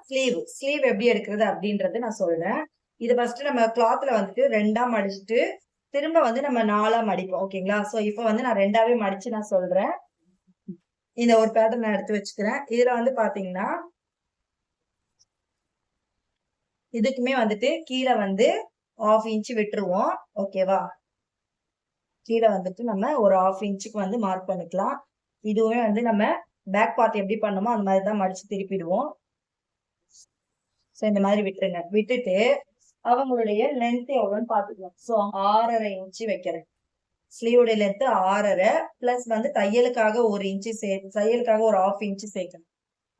Sleeve எப்படி எடுக்கிறது அப்படின்றது நான் சொல்றேன். இது ஃபர்ஸ்ட் நம்ம கிளாத்ல வந்துட்டு 2ஆ மடிச்சுட்டு திரும்ப வந்து நம்ம 4ஆ மடிப்போம். ஓகேங்களா? சோ இப்போ வந்து நான் 2ஆவே மடிச்சு நான் சொல்றேன். இந்த ஒரு பேட்டர்ன் நான் எடுத்து வச்சுக்கிறேன். இதுல வந்து பாத்தீங்கன்னா இதுக்குமே வந்துட்டு கீழே வந்து 1/2 இன்ச் விட்டுருவோம். ஓகேவா? கீழே வந்துட்டு நம்ம ஒரு 1/2 இன்ச்சுக்கு வந்து மார்க் பண்ணிக்கலாம். இதுவுமே வந்து நம்ம பேக் பார்ட் எப்படி பண்ணோமோ அந்த மாதிரி தான் மடிச்சு திருப்பிடுவோம். சோ இந்த மாதிரி விட்டுருங்க. விட்டுட்டு அவங்களுடைய லென்த் எவ்வளவுன்னு பாத்துக்கலாம். சோ 6.5 இன்ச் வைக்கிறேன். ஸ்லீவோட லென்த் 6.5 பிளஸ் வந்து தையலுக்காக 1 இன்ச் தையலுக்காக ஒரு 1/2 இன்ச் சேர்க்கணும்.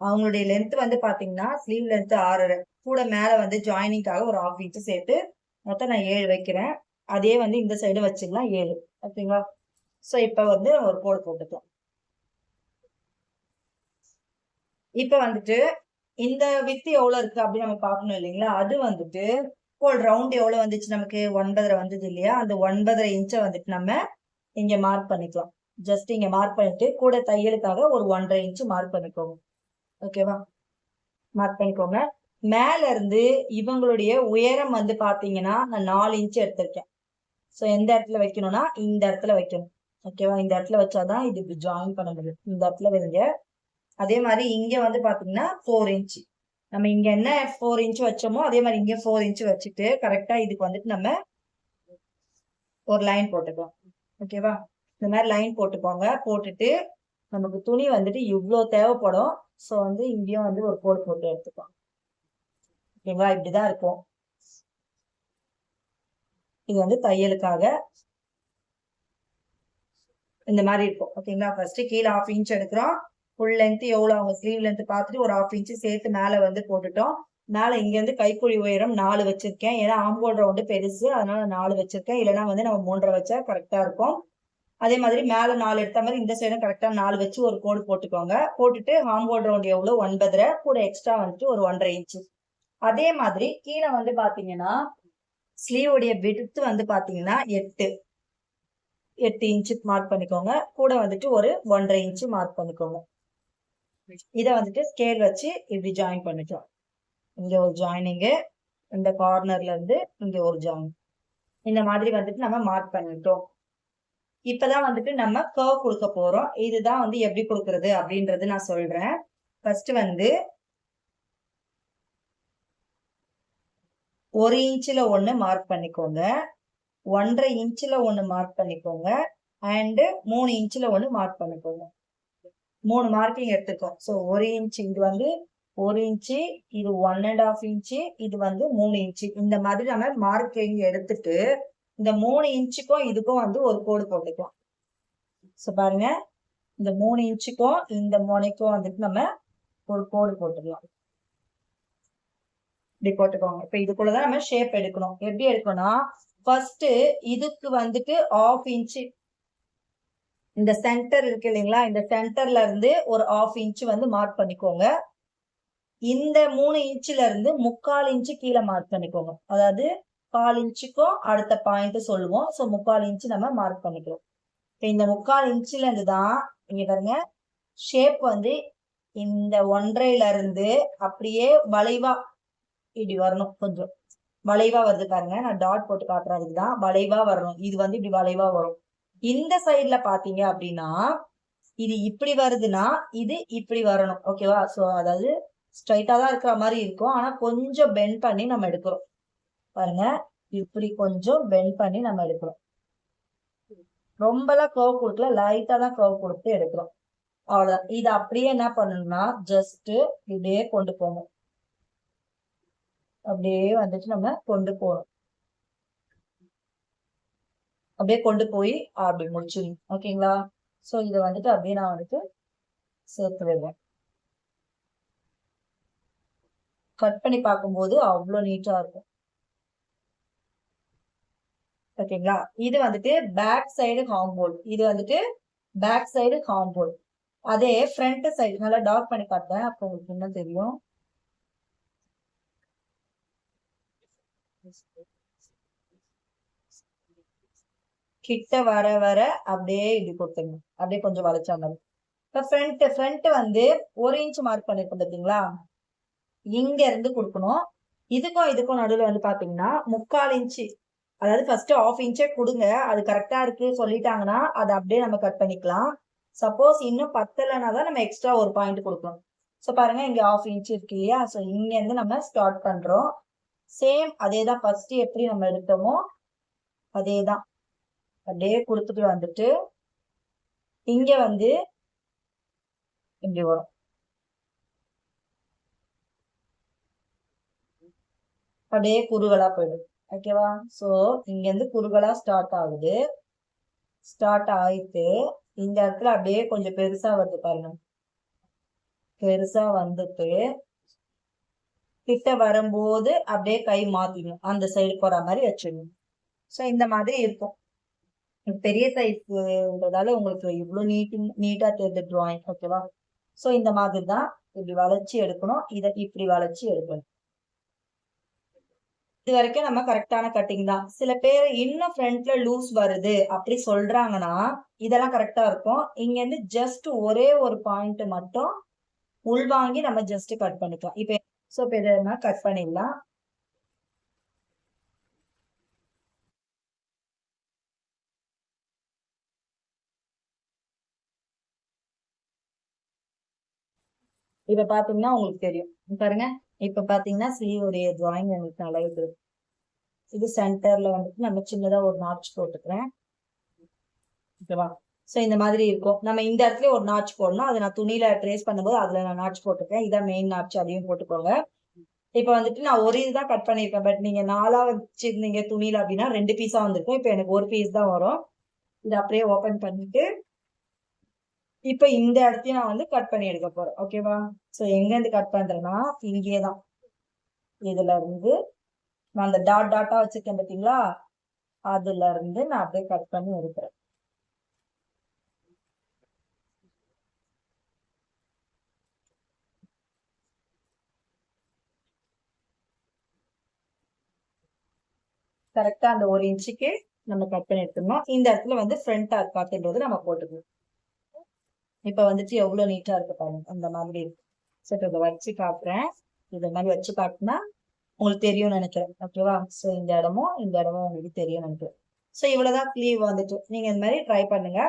அவங்களுடைய லென்த் வந்து பாத்தீங்கன்னா ஸ்லீவ் லென்த் 6.5 கூட மேல வந்து ஜாயினிங்காக ஒரு 1/2 இன்ச் சேர்த்து மொத்தம் நான் 7 வைக்கிறேன். அதே வந்து இந்த சைடு வச்சுக்கலாம் 7. ஓகேங்களா? சோ இப்ப வந்து ஒரு கோடு போட்டுக்கலாம். இப்ப வந்துட்டு இந்த வித் எவ்வளவு இருக்கு அப்படின்னு நம்ம பார்க்கணும் இல்லைங்களா? அது வந்துட்டு கோல் ரவுண்ட் எவ்வளவு வந்துச்சு நமக்கு 9.5 வந்தது இல்லையா? அந்த 9.5 இன்ச்ச வந்துட்டு நம்ம இங்க மார்க் பண்ணிக்கலாம். ஜஸ்ட் இங்க மார்க் பண்ணிட்டு கூட தையலுக்காக ஒரு 1.5 இன்ச் மார்க் பண்ணிக்கோங்க. ஓகேவா? மார்க் பண்ணிக்கோங்க. மேல இருந்து இவங்களுடைய உயரம் வந்து பாத்தீங்கன்னா நான் 4 இன்ச் எடுத்திருக்கேன். சோ எந்த இடத்துல வைக்கணும்னா இந்த இடத்துல வைக்கணும். ஓகேவா? இந்த இடத்துல வச்சாதான் இது இப்படி ஜாயின் பண்ண முடியும். இந்த இடத்துல வைங்க. அதே மாதிரி இங்க வந்து பாத்தீங்கன்னா 4 இன்ச். நம்ம இங்க என்ன 4 இன்ச் வச்சோமோ அதே மாதிரி இங்க 4 இன்ச் வச்சுட்டு கரெக்டா இதுக்கு வந்துட்டு நம்ம ஒரு லைன் போட்டுக்கலாம். ஓகேவா? இந்த மாதிரி லைன் போட்டுக்கோங்க. போட்டுட்டு நமக்கு துணி வந்துட்டு இவ்வளவு தேவைப்படும். சோ வந்து இங்கேயும் வந்து ஒரு கோடு போட்டு எடுத்துக்கலாம். ஓகேவா? இப்படிதான் இருக்கும். இது வந்து தையலுக்காக இந்த மாதிரி இருக்கும். ஓகேங்களா? ஃபர்ஸ்ட் கீழே 1/2 இன்ச் எடுக்கிறோம். ஃபுல் லென்த் எவ்வளவு அவங்க ஸ்லீவ் லென்த் பார்த்துட்டு ஒரு 1/2 இன்ச் சேர்த்து மேல வந்து போட்டுட்டோம். மேல இங்க இருந்து கைக்குழி உயரம் 4 வச்சிருக்கேன். ஏன்னா ஆம்போல் ரவுண்டு பெருசு. அதனால 4 வச்சிருக்கேன். இல்லைன்னா வந்து நம்ம 3.5 வச்சா கரெக்டா இருக்கும். அதே மாதிரி மேல 4 எடுத்த மாதிரி இந்த சைடும் கரெக்டா 4 வச்சு ஒரு கோடு போட்டுக்கோங்க. போட்டுட்டு ஆம்போல் ரவுண்ட் எவ்வளவு 9.5 கூட எக்ஸ்ட்ரா வந்துட்டு ஒரு 1.5 இன்ச். அதே மாதிரி கீழே வந்து பாத்தீங்கன்னா ஸ்லீவ் உடைய விட்த் வந்து பாத்தீங்கன்னா 8 இன்ச் மார்க் பண்ணிக்கோங்க. கூட வந்துட்டு ஒரு 1.5 இன்ச் மார்க் பண்ணிக்கோங்க. இத வந்துட்டு ஸ்கேல் வச்சு இப்படி ஜாயின் பண்ணிக்கலாம். இங்க ஒரு ஜாயினிங், இந்த கார்னர்ல இருந்து இங்க ஒரு ஜாயின். இந்த மாதிரி வந்துட்டு நம்ம மார்க் பண்ணிட்டோம். இப்பதான் வந்துட்டு நம்ம கர்வ் கொடுக்க போறோம். இதுதான் வந்து எப்படி கொடுக்கறது அப்படின்றது நான் சொல்றேன். ஃபர்ஸ்ட் வந்து 1 இன்ச்ல ஒண்ணு மார்க் பண்ணிக்கோங்க. 1.5 இன்ச்ல ஒண்ணு மார்க் பண்ணிக்கோங்க. அண்ட் 3 இன்ச்ல ஒண்ணு மார்க் பண்ணிக்கோங்க. 3 மார்க்கிங் எடுத்துக்கோம். சோ 1 இன்ச் இது வந்து 1 இன்ச், இது 1.5 இன்ச், இது வந்து 3 இன்ச். இந்த மாதிரி நம்ம மார்க்கிங் எடுத்துட்டு இந்த 3 இன்ச்சுக்கும் இதுக்கும் வந்து ஒரு கோடு போட்டுக்கலாம். சோ பாருங்க, இந்த 3 இன்ச்சுக்கும் இந்த முனைக்கும் வந்துட்டு நம்ம ஒரு கோடு போட்டுக்கலாம். இப்படி போட்டுக்கோங்க. இப்ப இதுக்குள்ளதான் நம்ம ஷேப் எடுக்கணும். எப்படி எடுக்கணும்னா ஃபர்ஸ்ட் இதுக்கு வந்துட்டு 1/2 இன்ச் இந்த சென்டர் இருக்கு இல்லைங்களா? இந்த சென்டர்ல இருந்து ஒரு 1/2 இன்ச் வந்து மார்க் பண்ணிக்கோங்க. இந்த 3 இன்ச்ல இருந்து 3/4 இன்ச் கீழே மார்க் பண்ணிக்கோங்க. அதாவது 1/4 இன்ச்சுக்கும் அடுத்த பாயிண்ட் சொல்லுவோம். சோ 3/4 இன்ச் நம்ம மார்க் பண்ணிக்கிறோம். இந்த 3/4 இன்ச்ல இருந்து தான் இங்க பாருங்க ஷேப் வந்து இந்த 1.5ல இருந்து அப்படியே வளைவா இப்படி வரணும். கொஞ்சம் வளைவா வருது பாருங்க. நான் டாட் போட்டு காட்டுறேன். அதுதான் வளைவா வரணும். இது வந்து இப்படி வளைவா வரும். இந்த சைடுல பாத்தீங்க அப்படின்னா இது இப்படி வருதுன்னா இது இப்படி வரணும். ஓகேவா? சோ அதாவது ஸ்ட்ரைட்டா தான் இருக்கிற மாதிரி இருக்கும். ஆனா கொஞ்சம் பெண்ட் பண்ணி நம்ம எடுக்கிறோம். பாருங்க, இப்படி கொஞ்சம் பெண்ட் பண்ணி நம்ம எடுக்கிறோம். ரொம்பலாம் கர்வ் கொடுக்கல, லைட்டா தான் கர்வ் கொடுத்து எடுக்கிறோம். அவ்வளவுதான். இது அப்படியே என்ன பண்ணணும்னா ஜஸ்ட் இப்படியே கொண்டு போகணும். அப்படியே வந்துட்டு நம்ம கொண்டு போகணும். அப்படியே கொண்டு போய் அப்படி முடிச்சிடணும். ஓகேங்களா? சோ இதை வந்துட்டு அப்படியே நான் வந்துட்டு சேர்த்து விடுவேன். கட் பண்ணி பார்க்கும்போது அவ்வளவு நீட்டா இருக்கும். ஓகேங்களா? இது வந்துட்டு பேக் சைடு ஹார்ம்போல். இது வந்துட்டு பேக் சைடு ஹார்ம்போல். அதே ஃப்ரண்ட் சைடு நல்லா டார்க் பண்ணி காட்டுறேன். அப்போ உங்களுக்கு என்ன தெரியும். கிட்ட வர வர அப்படியே இப்படி கொடுத்துங்க. அப்படியே கொஞ்சம் வளைச்சா மாதிரி. இப்ப ஃப்ரண்ட் வந்து 1 இன்ச் மார்க் பண்ணிருக்கோம் பாத்தீங்களா? இங்க இருந்து கொடுக்கணும். இதுக்கும் நடுவில் வந்து பாத்தீங்கன்னா 3/4 இன்ச்சு, அதாவது ஃபர்ஸ்ட் 1/2 இன்ச்சே கொடுங்க. அது கரெக்டா இருக்கு சொல்லிட்டாங்கன்னா அதை அப்படியே நம்ம கட் பண்ணிக்கலாம். சப்போஸ் இன்னும் பத்தலைன்னா தான் நம்ம எக்ஸ்ட்ரா ஒரு பாயிண்ட் கொடுக்கணும். ஸோ பாருங்க இங்க 1/2 இன்ச் இருக்கு இல்லையா? ஸோ இங்க இருந்து நம்ம ஸ்டார்ட் பண்றோம். சேம் அதே தான் ஃபர்ஸ்ட் எப்படி நம்ம எடுத்தோமோ அதே தான் அப்படியே கொடுத்துட்டு வந்துட்டு இங்க வந்து இப்படி வரும். அப்படியே குறுகலா போயிடும். ஓகேவா? ஸோ இங்க இருந்து குறுகலா ஸ்டார்ட் ஆகுது. ஸ்டார்ட் ஆயிட்டு இந்த இடத்துல அப்படியே கொஞ்சம் பெருசா வருது பாருங்க. பெருசா வந்துட்டு கிட்ட வரும்போது அப்படியே கை மாத்திடணும். அந்த சைடு போற மாதிரி வச்சிடணும். ஸோ இந்த மாதிரி இருக்கும். பெரிய சைஸ்ன்றதால உங்களுக்கு இவ்வளவு நீட்டா தெரியுது டிராயிங். ஓகேவா? ஸோ இந்த மாதிரி தான் இப்படி வளைச்சி எடுக்கணும். இதை இப்படி வளைச்சி எடுக்கணும். இது வரைக்கும் நம்ம கரெக்டான கட்டிங் தான். சில பேர் இன்னும் ஃப்ரண்ட்ல லூஸ் வருது அப்படி சொல்றாங்கன்னா இதெல்லாம் கரெக்டா இருக்கும். இங்க இருந்து ஜஸ்ட் ஒரே ஒரு பாயிண்ட் மட்டும் உள்வாங்கி நம்ம ஜஸ்ட் கட் பண்ணிக்கலாம். இப்ப இதை கட் பண்ணிடலாம். இப்ப பாத்தீங்கன்னா உங்களுக்கு தெரியும். பாருங்க இப்ப பாத்தீங்கன்னா ஸ்லீவுடைய டிராயிங் உங்களுக்கு நல்லா இருக்கு. இது சென்டர்ல வந்துட்டு நம்ம சின்னதா ஒரு நாட்ச் போட்டுக்கிறேன். ஓகேவா? சோ இந்த மாதிரி இருக்கும். நம்ம இந்த இடத்துல ஒரு நாட்ச் போடணும். அதை நான் துணியில ட்ரேஸ் பண்ணும்போது அதுல நான் நாட்ச் போட்டுக்கிறேன். இதான் மெயின் நாட்ச், அதையும் போட்டுக்கோங்க. இப்ப வந்துட்டு நான் ஒரு இதுதான் கட் பண்ணிருக்கேன். பட் நீங்க 4ஆ வச்சிருந்தீங்க துணியில அப்படின்னா 2 பீஸா வந்திருக்கும். இப்ப எனக்கு ஒரு பீஸ் தான் வரும். இதை அப்படியே ஓபன் பண்ணிட்டு இப்ப இந்த இடத்தையும் நான் வந்து கட் பண்ணி எடுக்க போறேன். ஓகேவா? சோ எங்க இருந்து கட் பண்றேன்னா இங்கேதான். இதுல இருந்து நான் அந்த டாட்டா வச்சிருக்கேன் பாத்தீங்களா? அதுல இருந்து நான் அப்படியே கட் பண்ணி எடுக்கிறேன். கரெக்டா அந்த 1 இன்ச்சுக்கு நம்ம கட் பண்ணி எடுத்துக்கணும். இந்த இடத்துல வந்து ஃப்ரண்ட் பார்த்துன்றது நம்ம போட்டுக்கணும். இப்ப வந்துட்டு எவ்வளவு நீட்டா இருக்கு பாருங்க. அந்த மாதிரி இருக்கு. சரி இதை வச்சு காட்டுறேன். இதை மாதிரி வச்சு காட்டினா உங்களுக்கு தெரியும்னு நினைக்கிறேன். ஓகேவா? சோ இந்த இடமும் உங்களுக்கு தெரியும் நினைக்கிறேன். சோ இவ்வளவுதான் ஸ்லீவ் வந்துட்டு. நீங்க இந்த மாதிரி ட்ரை பண்ணுங்க.